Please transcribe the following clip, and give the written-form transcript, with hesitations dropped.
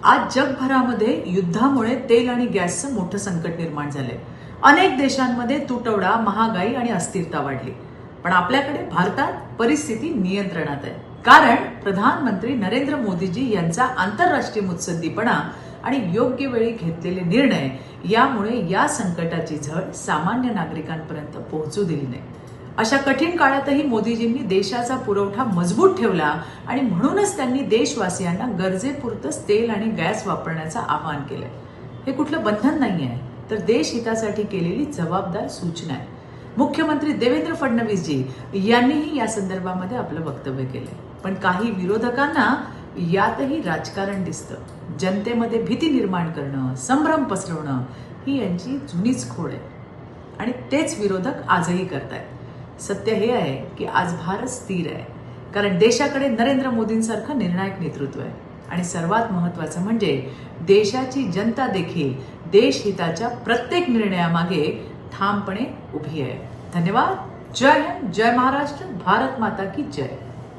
आज जगभरामध्ये युद्धामुळे तेल आणि गॅसचं मोठं संकट निर्माण झालंय. अनेक देशांमध्ये तुटवडा, महागाई आणि अस्थिरता वाढली. पण आपल्याकडे भारतात परिस्थिती नियंत्रणात आहे. कारण प्रधानमंत्री नरेंद्र मोदीजी यांचा आंतरराष्ट्रीय मुत्सद्दीपणा आणि योग्य वेळी घेतलेले निर्णय यामुळे या संकटाची झळ सामान्य नागरिकांपर्यंत पोहोचू दिली नाही. अशा कठीण काळातही मोदीजींनी देशाचा पुरवठा मजबूत ठेवला आणि म्हणूनच त्यांनी देशवासियांना गरजेपुरतंच तेल आणि गॅस वापरण्याचं आवाहन केलंय. हे कुठलं बंधन नाही आहे, तर देशहितासाठी केलेली जबाबदार सूचना आहे. मुख्यमंत्री देवेंद्र फडणवीसजी यांनीही या संदर्भामध्ये आपलं वक्तव्य केलंय. पण काही विरोधकांना यातही राजकारण दिसतं. जनतेमध्ये भीती निर्माण करणं, संभ्रम पसरवणं ही यांची जुनीच खोड आहे आणि तेच विरोधक आजही करतायत. सत्य हे आहे की आज भारत स्थिर आहे, कारण देशाकडे नरेंद्र मोदींसारखं निर्णायक नेतृत्व आहे आणि सर्वात महत्त्वाचं म्हणजे देशाची जनता देखील देशहिताच्या प्रत्येक निर्णयामागे ठामपणे उभी आहे. धन्यवाद. जय हिंद, जय महाराष्ट्र, भारत माता की जय.